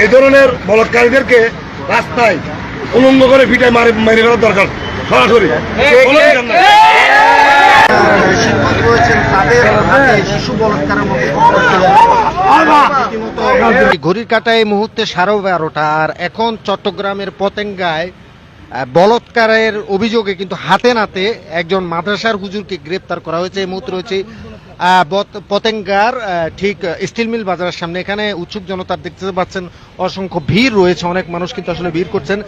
এই ধরনের বলৎকারীদেরকে রাস্তায় উলঙ্গ করে পিটায় মেরে ফেলার দরকার সরাসরি। শিক্ষক রয়েছেন তাদের হাতে শিশু বলৎকারের মতো ঘড়ির কাঁটায় এই মুহূর্তে 12:30 আর এখন চট্টগ্রামের পতেঙ্গায় বলৎকারের অভিযোগে কিন্তু হাতে নাতে একজন মাদ্রাসার হুজুরকে গ্রেপ্তার করা হয়েছে। এই মুহূর্তে রয়েছে পতেঙ্গার ঠিক স্টিল মিল বাজারের সামনে। এখানে উৎসুক জনতা দেখতে পাচ্ছেন, অসংখ্য ভিড় রয়েছে, অনেক মানুষ কিন্তু আসলে ভিড় করছেন।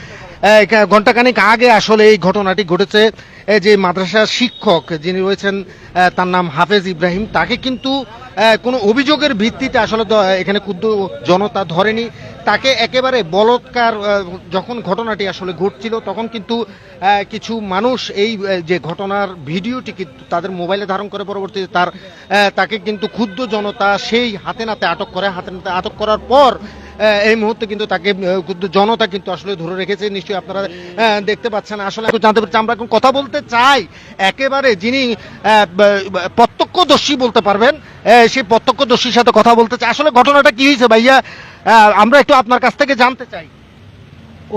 ঘণ্টাখানিক আগে আসলে এই ঘটনাটি ঘটেছে। যে মাদ্রাসার শিক্ষক যিনি রয়েছেন তার নাম হাফেজ ইব্রাহিম, তাকে কিন্তু কোনো অভিযোগের ভিত্তিতে আসলে এখানে ক্ষুব্ধ জনতা ধরেনি। তাকে একেবারে বলৎকার, যখন ঘটনাটি আসলে ঘটছিল তখন কিন্তু কিছু মানুষ এই যে ঘটনার ভিডিওটি কিন্তু তাদের মোবাইলে ধারণ করে পরবর্তীতে তাকে কিন্তু ক্ষুব্ধ জনতা সেই হাতে নাতে আটক করে। হাতে নাতে আটক করার পর এই মুহূর্তে কিন্তু তাকে ক্ষুব্ধ জনতা কিন্তু আসলে ধরে রেখেছে। নিশ্চয়ই আপনারা দেখতে পাচ্ছেন। আসলে জানতে পারছি, আমরা এখন কথা বলতে চাই একেবারে যিনি প্রত্যক্ষদর্শী বলতে পারবেন, সেই প্রত্যক্ষদর্শীর সাথে কথা বলতে চাই। আসলে ঘটনাটা কি হয়েছে ভাইয়া, আমরা একটু আপনার কাছ থেকে জানতে চাই।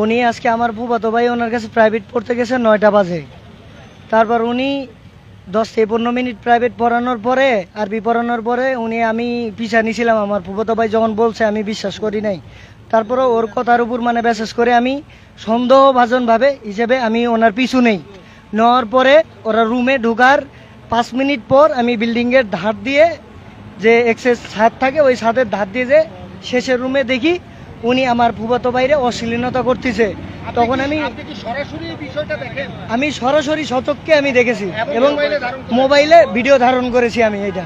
উনি আজকে আমার ফুফাতো ভাই ওনার কাছে প্রাইভেট পড়তে গেছে 9টা বাজে। তারপর উনি 10-15 মিনিট প্রাইভেট পড়ানোর পরে, আরবি পড়ানোর পরে আমি পিছা নিয়েছিলাম। আমার ফুফাতো ভাই যখন বলছে আমি বিশ্বাস করি নাই। তারপরে ওর কথার উপর বিশেষ করে আমি সন্দেহভাজন হিসেবে আমি ওনার পিছু নেই। নেওয়ার পরে ওরা রুমে ঢোকার 5 মিনিট পর আমি বিল্ডিংয়ের ধার দিয়ে, যে এক্সেস ছাদ থাকে ওই ছাদের ধার দিয়ে যে শেষের রুমে দেখি উনি আমার ফুফাতো ভাইরে অশ্লীলতা করতেছে। তখন আমি সরাসরি সচক্ষে আমি দেখেছি এবং মোবাইলে ভিডিও ধারণ করেছি আমি এটা।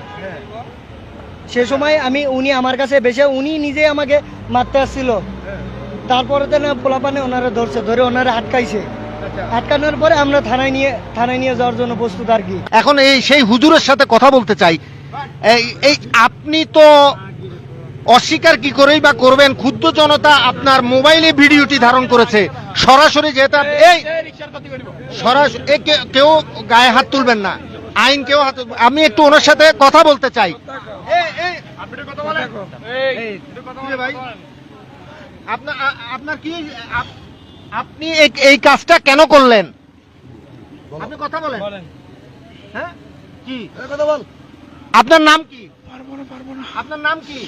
সে সময় উনি আমার কাছে বেশি, উনি নিজে আমাকে মারতে আসছিল। তারপরে তো পোলাপানে ওনারা ধরে ওনারা আটকাইছে। আটকানোর পরে আমরা থানায় নিয়ে যাওয়ার জন্য প্রস্তুত আর কি। এখন সেই হুজুরের সাথে কথা বলতে চাই। এই আপনি তো অস্বীকার কি করেই বা করবেন, ক্ষুব্ধ জনতা আপনার মোবাইলে ভিডিওটি ধারণ করেছে সরাসরি। যেহেতু সরাসরি কেউ গায়ে হাত তুলবেন না, আইন কেউ হাত, আমি একটু ওনার সাথে কথা বলতে চাই। আপনার কি, আপনি এই কাজটা কেন করলেন? আপনি কথা বলেন। হ্যাঁ, কি কথা বল? আপনার নাম কি? আপনার নাম কি?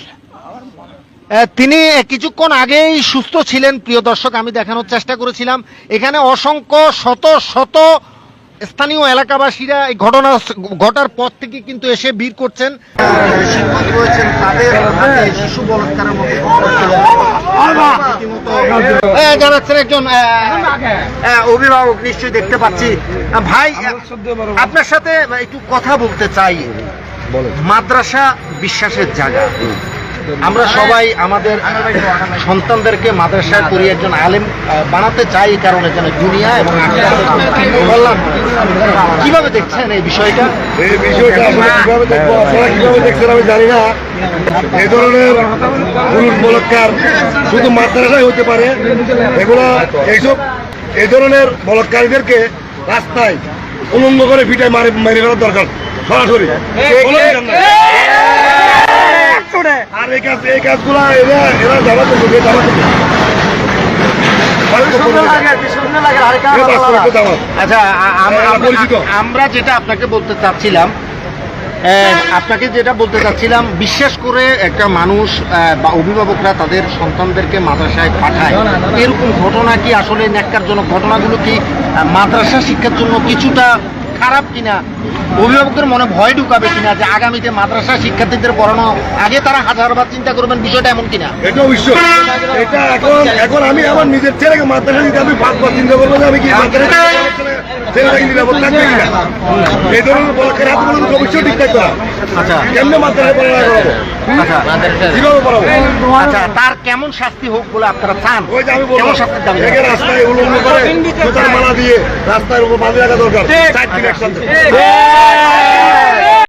তিনি কিছুক্ষণ আগেই সুস্থ ছিলেন। প্রিয় দর্শক, আমি দেখানোর চেষ্টা করেছিলাম এখানে অসংখ্য শত স্থানীয় এলাকাবাসীরা এই ঘটনা ঘটার পর থেকে কিন্তু এসে ভিড় করছেন। শিক্ষক রয়েছেন তাদের হাতে শিশু বলৎকারের মতো জানাচ্ছেন একজন অভিভাবক, নিশ্চয়ই দেখতে পাচ্ছি। ভাই, আপনার সাথে একটু কথা বলতে চাই। মাদ্রাসা বিশ্বাসের জায়গা। আমরা সবাই আমাদের সন্তানদেরকে মাদ্রাসায় পড়িয়ে একজন আলেম বানাতে চাই, এই কারণে যেন দুনিয়া এবং বললাম। কিভাবে দেখছেন এই বিষয়টা? এই বিষয়টা কিভাবে দেখবো, আপনারা কিভাবে দেখছেন আমি জানি না। এই ধরনের পুরুষ বলৎকার শুধু মাদ্রাসায় হতে পারে। এগুলা এই ধরনের বলৎকারীদেরকে রাস্তায় উলঙ্গ করে পিটায় মেরে ফেলার দরকার সরাসরি। আর এই কাজগুলা এরা জামাতে আচ্ছা, আমরা যেটা আপনাকে বলতে চাচ্ছিলাম, বিশেষ করে একটা মানুষ বা অভিভাবকরা তাদের সন্তানদেরকে মাদ্রাসায় পাঠায়, এরকম ঘটনা কি আসলে ন্যাক্কারজনক ঘটনাগুলো কি মাদ্রাসা শিক্ষার জন্য কিছুটা খারাপ কিনা, অভিভাবকের মনে ভয় ঢুকাবে কিনা যে আগামীতে মাদ্রাসা শিক্ষার্থীদের পড়ানো আগে তারা হাজারবার চিন্তা করবেন, বিষয়টা এমন কিনা? এটা অবশ্য এটা এখন আমি আমার নিজের ছেলেকে মাদ্রাসা দিতে আমি 5 বার চিন্তা করবো যে আমি কি ছেলেটাকে নিরাপদ থাকবে কিনা। এই ধরনের বলৎকার হাতগুলো অবশ্যই ঠিক থাকতে হবে। আচ্ছা, কেমনে মাদ্রাসায় পড়ানো করাবো, কিভাবে পড়াবো? আচ্ছা, তার কেমন শাস্তি হোক বলে আপনারা চান? ওই যে আমি বলবো রাস্তায় উলঙ্গ করে জুতার মালা দিয়ে রাস্তার উপর বাঁধে রাখা দরকার। 4 দিন একসাথে।